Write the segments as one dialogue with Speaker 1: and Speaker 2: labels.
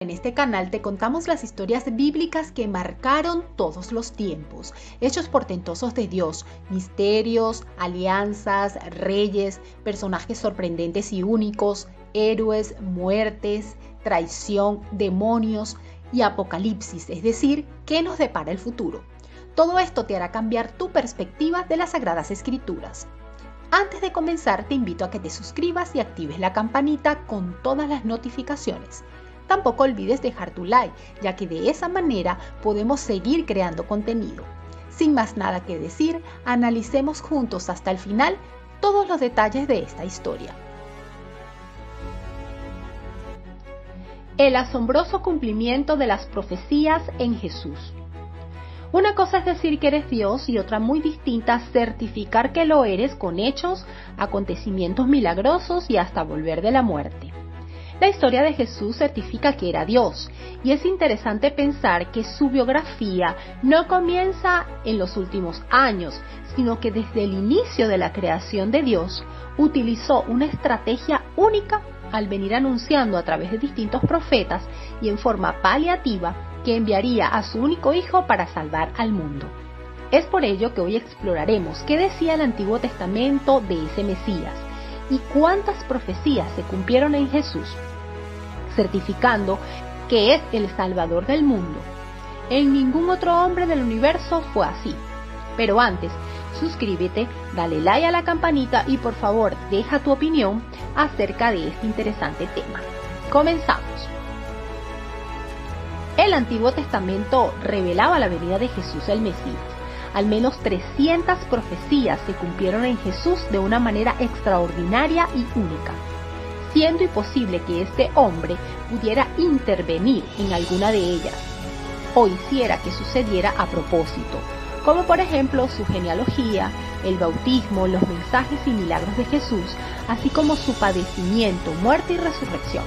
Speaker 1: En este canal te contamos las historias bíblicas que marcaron todos los tiempos, hechos portentosos de Dios, misterios, alianzas, reyes, personajes sorprendentes y únicos, héroes, muertes, traición, demonios y apocalipsis, es decir, ¿qué nos depara el futuro? Todo esto te hará cambiar tu perspectiva de las Sagradas Escrituras. Antes de comenzar, te invito a que te suscribas y actives la campanita con todas las notificaciones. Tampoco olvides dejar tu like, ya que de esa manera podemos seguir creando contenido. Sin más nada que decir, analicemos juntos hasta el final todos los detalles de esta historia. El asombroso cumplimiento de las profecías en Jesús. Una cosa es decir que eres Dios y otra muy distinta certificar que lo eres con hechos, acontecimientos milagrosos y hasta volver de la muerte. La historia de Jesús certifica que era Dios, y es interesante pensar que su biografía no comienza en los últimos años, sino que desde el inicio de la creación de Dios utilizó una estrategia única al venir anunciando a través de distintos profetas y en forma paliativa que enviaría a su único hijo para salvar al mundo. Es por ello que hoy exploraremos qué decía el Antiguo Testamento de ese Mesías y cuántas profecías se cumplieron en Jesús, certificando que es el Salvador del mundo. En ningún otro hombre del universo fue así. Pero antes, suscríbete, dale like a la campanita y por favor deja tu opinión acerca de este interesante tema. Comenzamos. El Antiguo Testamento revelaba la venida de Jesús el Mesías. Al menos 300 profecías se cumplieron en Jesús de una manera extraordinaria y única, siendo imposible que este hombre pudiera intervenir en alguna de ellas o hiciera que sucediera a propósito, como por ejemplo su genealogía, el bautismo, los mensajes y milagros de Jesús, así como su padecimiento, muerte y resurrección.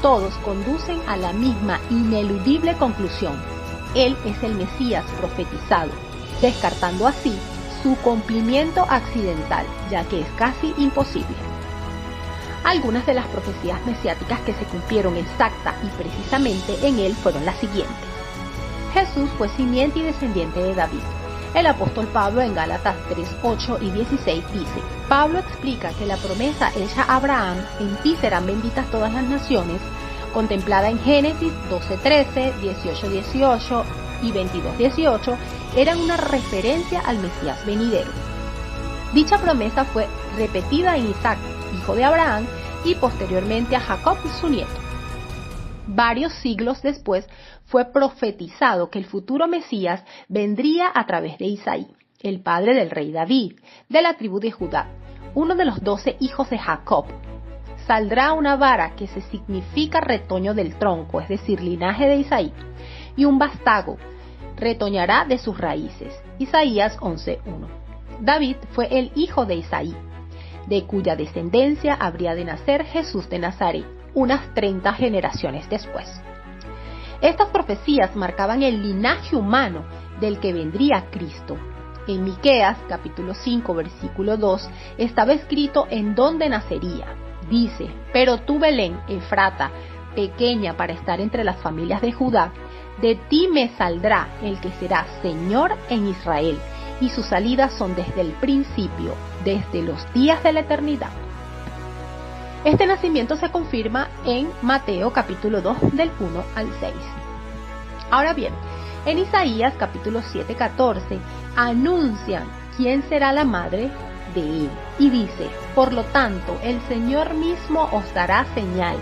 Speaker 1: Todos conducen a la misma ineludible conclusión: Él es el Mesías profetizado, descartando así su cumplimiento accidental, ya que es casi imposible. Algunas de las profecías mesiáticas que se cumplieron exacta y precisamente en él fueron las siguientes. Jesús fue simiente y descendiente de David. El apóstol Pablo en Gálatas 3:8 y 16 dice: Pablo explica que la promesa hecha a Abraham, en ti serán benditas todas las naciones, contemplada en Génesis 12:13, 18:18 y 22:18, eran una referencia al Mesías venidero. Dicha promesa fue repetida en Isaac, hijo de Abraham, y posteriormente a Jacob, su nieto. Varios siglos después fue profetizado que el futuro Mesías vendría a través de Isaí, el padre del rey David, de la tribu de Judá, uno de los 12 hijos de Jacob. Saldrá una vara que se significa retoño del tronco, es decir, linaje de Isaí, y un vástago retoñará de sus raíces. Isaías 11:1. David fue el hijo de Isaí, de cuya descendencia habría de nacer Jesús de Nazaret, unas 30 generaciones después. Estas profecías marcaban el linaje humano del que vendría Cristo. En Miqueas, capítulo 5, versículo 2, estaba escrito en dónde nacería. Dice: pero tú, Belén, Efrata, pequeña para estar entre las familias de Judá, de ti me saldrá el que será Señor en Israel, y sus salidas son desde el principio, desde los días de la eternidad. Este nacimiento se confirma en Mateo capítulo 2 del 1 al 6. Ahora bien, en Isaías capítulo 7:14 anuncian quién será la madre de él y dice: por lo tanto, el Señor mismo os dará señal.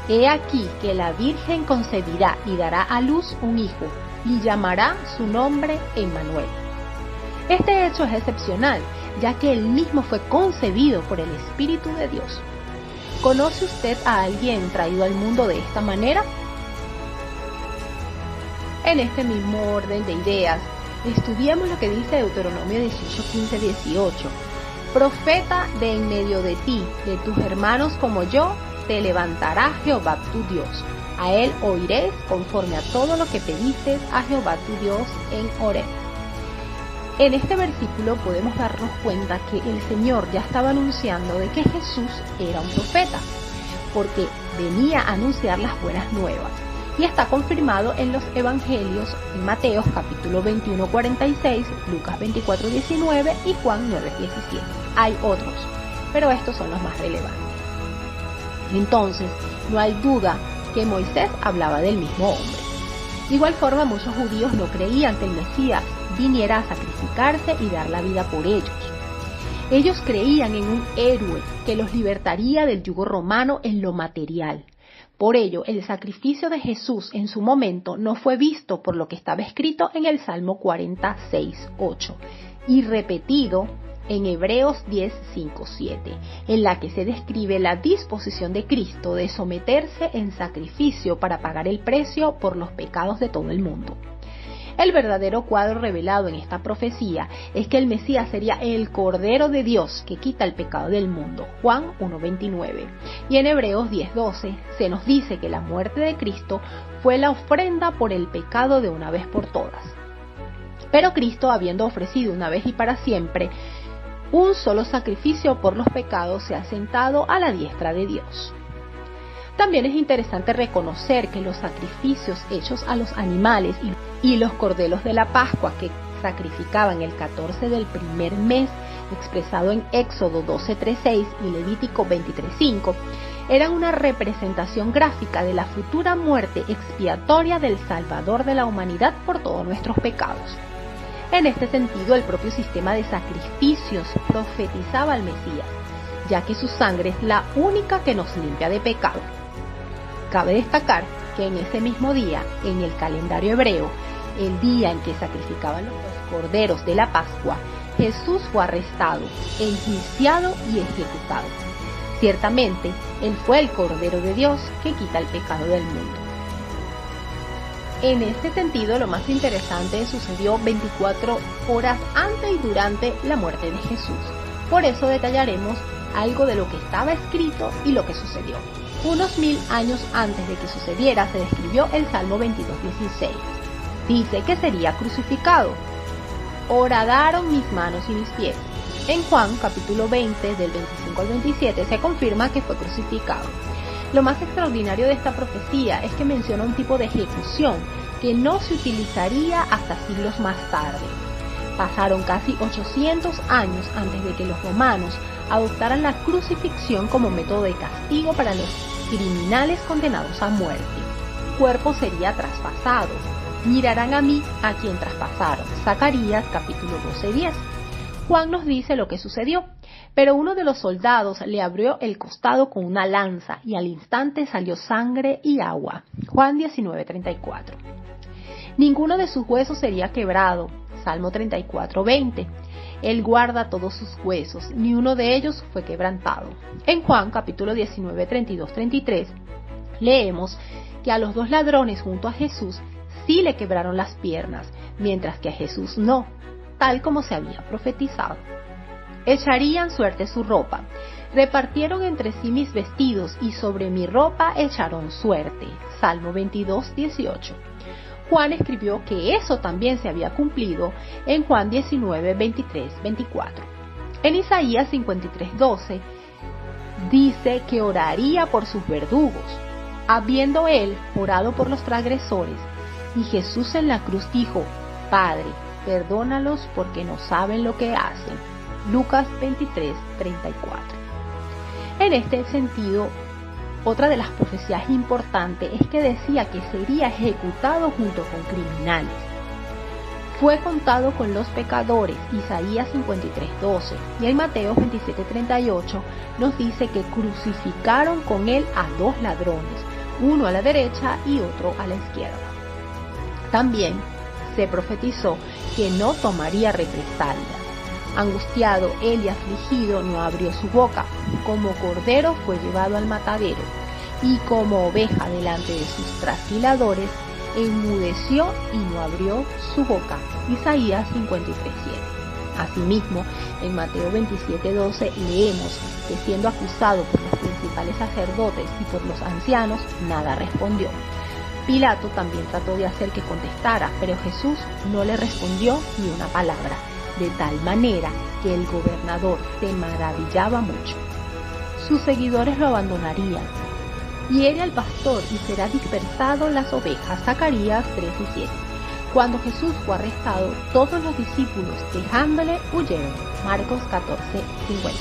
Speaker 1: He aquí que la Virgen concebirá y dará a luz un hijo, y llamará su nombre Emmanuel. Este hecho es excepcional, ya que él mismo fue concebido por el Espíritu de Dios. ¿Conoce usted a alguien traído al mundo de esta manera? En este mismo orden de ideas, estudiemos lo que dice Deuteronomio 18:15-18. Profeta de en medio de ti, de tus hermanos como yo, te levantará Jehová tu Dios. A él oiréis conforme a todo lo que pediste a Jehová tu Dios en Horeb. En este versículo podemos darnos cuenta que el Señor ya estaba anunciando de que Jesús era un profeta, porque venía a anunciar las buenas nuevas, y está confirmado en los evangelios en Mateo capítulo 21:46, Lucas 24:19 y Juan 9:17. Hay otros, pero estos son los más relevantes. Entonces, no hay duda que Moisés hablaba del mismo hombre. De igual forma, muchos judíos no creían que el Mesías viniera a sacrificarse y dar la vida por ellos. Ellos creían en un héroe que los libertaría del yugo romano en lo material. Por ello, el sacrificio de Jesús en su momento no fue visto por lo que estaba escrito en el Salmo 46:8 y repetido en Hebreos 10:5-7, en la que se describe la disposición de Cristo de someterse en sacrificio para pagar el precio por los pecados de todo el mundo. El verdadero cuadro revelado en esta profecía es que el Mesías sería el Cordero de Dios que quita el pecado del mundo, Juan 1:29. Y en Hebreos 10:12 se nos dice que la muerte de Cristo fue la ofrenda por el pecado de una vez por todas. Pero Cristo, habiendo ofrecido una vez y para siempre un solo sacrificio por los pecados, se ha sentado a la diestra de Dios. También es interesante reconocer que los sacrificios hechos a los animales y los corderos de la Pascua que sacrificaban el 14 del primer mes, expresado en Éxodo 12:3-6 y Levítico 23:5, eran una representación gráfica de la futura muerte expiatoria del Salvador de la humanidad por todos nuestros pecados. En este sentido, el propio sistema de sacrificios profetizaba al Mesías, ya que su sangre es la única que nos limpia de pecado. Cabe destacar que en ese mismo día, en el calendario hebreo, el día en que sacrificaban los corderos de la Pascua, Jesús fue arrestado, enjuiciado y ejecutado. Ciertamente, Él fue el Cordero de Dios que quita el pecado del mundo. En este sentido, lo más interesante sucedió 24 horas antes y durante la muerte de Jesús. Por eso detallaremos algo de lo que estaba escrito y lo que sucedió. Unos 1000 años antes de que sucediera, se describió el Salmo 22:16. Dice que sería crucificado. Horadaron mis manos y mis pies. En Juan, capítulo 20, del 25 al 27, se confirma que fue crucificado. Lo más extraordinario de esta profecía es que menciona un tipo de ejecución que no se utilizaría hasta siglos más tarde. Pasaron casi 800 años antes de que los romanos adoptaran la crucifixión como método de castigo para los criminales condenados a muerte. El cuerpo sería traspasado. Mirarán a mí a quien traspasaron. Zacarías capítulo 12:10. Juan nos dice lo que sucedió, pero uno de los soldados le abrió el costado con una lanza y al instante salió sangre y agua. Juan 19:34. Ninguno de sus huesos sería quebrado. Salmo 34:20. Él guarda todos sus huesos, ni uno de ellos fue quebrantado. En Juan capítulo 19, 32-33, leemos que a los 2 ladrones junto a Jesús sí le quebraron las piernas, mientras que a Jesús no, tal como se había profetizado. Echarían suerte su ropa. Repartieron entre sí mis vestidos y sobre mi ropa echaron suerte. Salmo 22:18. Juan escribió que eso también se había cumplido en Juan 19, 23, 24. En Isaías 53:12 dice que oraría por sus verdugos, habiendo él orado por los transgresores, y Jesús en la cruz dijo: Padre, perdónalos porque no saben lo que hacen. Lucas 23, 34. En este sentido, otra de las profecías importantes es que decía que sería ejecutado junto con criminales. Fue contado con los pecadores, Isaías 53:12, y en Mateo 27:38 nos dice que crucificaron con él a 2 ladrones, uno a la derecha y otro a la izquierda. También se profetizó que no tomaría represalias. Angustiado él y afligido no abrió su boca, como cordero fue llevado al matadero, y como oveja delante de sus trasquiladores, enmudeció y no abrió su boca. Isaías 53:7. Asimismo, en Mateo 27:12 leemos que siendo acusado por los principales sacerdotes y por los ancianos, nada respondió. Pilato también trató de hacer que contestara, pero Jesús no le respondió ni una palabra, de tal manera que el gobernador se maravillaba mucho. Sus seguidores lo abandonarían. hiere al pastor y será dispersado las ovejas. Zacarías 3 y 7. Cuando Jesús fue arrestado, todos los discípulos, dejándole, huyeron. Marcos 14, 50.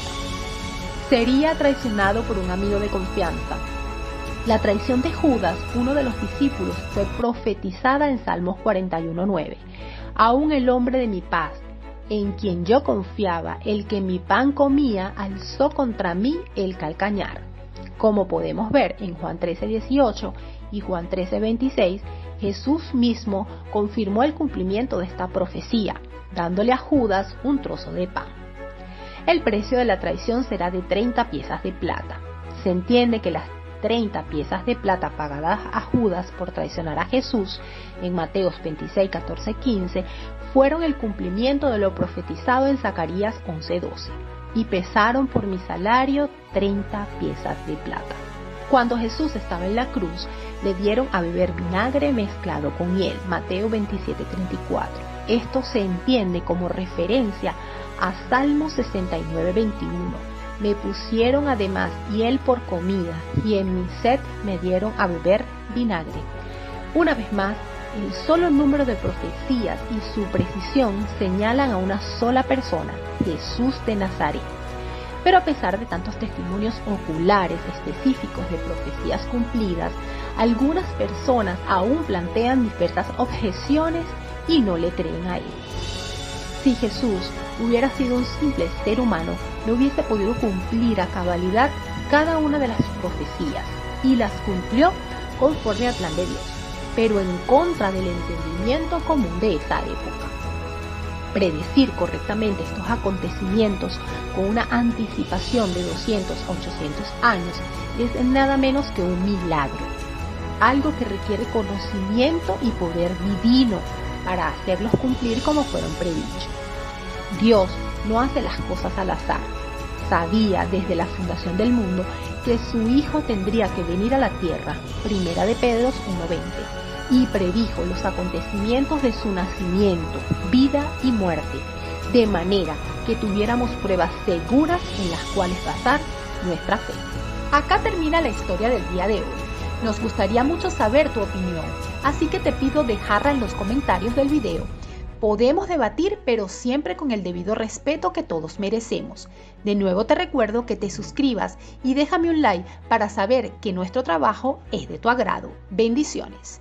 Speaker 1: Sería traicionado por un amigo de confianza. La traición de Judas, uno de los discípulos, fue profetizada en Salmos 41:9. Aún el hombre de mi paz, en quien yo confiaba, el que mi pan comía, alzó contra mí el calcañar. Como podemos ver en Juan 13:18 y Juan 13:26, Jesús mismo confirmó el cumplimiento de esta profecía, dándole a Judas un trozo de pan. El precio de la traición será de 30 piezas de plata. Se entiende que las 30 piezas de plata pagadas a Judas por traicionar a Jesús en Mateos 26, 14, 15 fueron el cumplimiento de lo profetizado en Zacarías 11:12, y pesaron por mi salario 30 piezas de plata. Cuando Jesús estaba en la cruz, le dieron a beber vinagre mezclado con hiel, Mateo 27:34. Esto se entiende como referencia a Salmo 69:21. Me pusieron además hiel por comida, y en mi sed me dieron a beber vinagre. Una vez más, el solo número de profecías y su precisión señalan a una sola persona, Jesús de Nazaret. Pero a pesar de tantos testimonios oculares específicos de profecías cumplidas, algunas personas aún plantean diversas objeciones y no le creen a él. Si Jesús hubiera sido un simple ser humano, no hubiese podido cumplir a cabalidad cada una de las profecías, y las cumplió conforme al plan de Dios, pero en contra del entendimiento común de esa época. Predecir correctamente estos acontecimientos con una anticipación de 200 a 800 años es nada menos que un milagro, algo que requiere conocimiento y poder divino para hacerlos cumplir como fueron predichos. Dios no hace las cosas al azar. Sabía desde la fundación del mundo que su Hijo tendría que venir a la tierra, Primera de Pedro 1:20, y predijo los acontecimientos de su nacimiento, vida y muerte, de manera que tuviéramos pruebas seguras en las cuales basar nuestra fe. Acá termina la historia del día de hoy. Nos gustaría mucho saber tu opinión, así que te pido dejarla en los comentarios del video. Podemos debatir, pero siempre con el debido respeto que todos merecemos. De nuevo te recuerdo que te suscribas y déjame un like para saber que nuestro trabajo es de tu agrado. Bendiciones.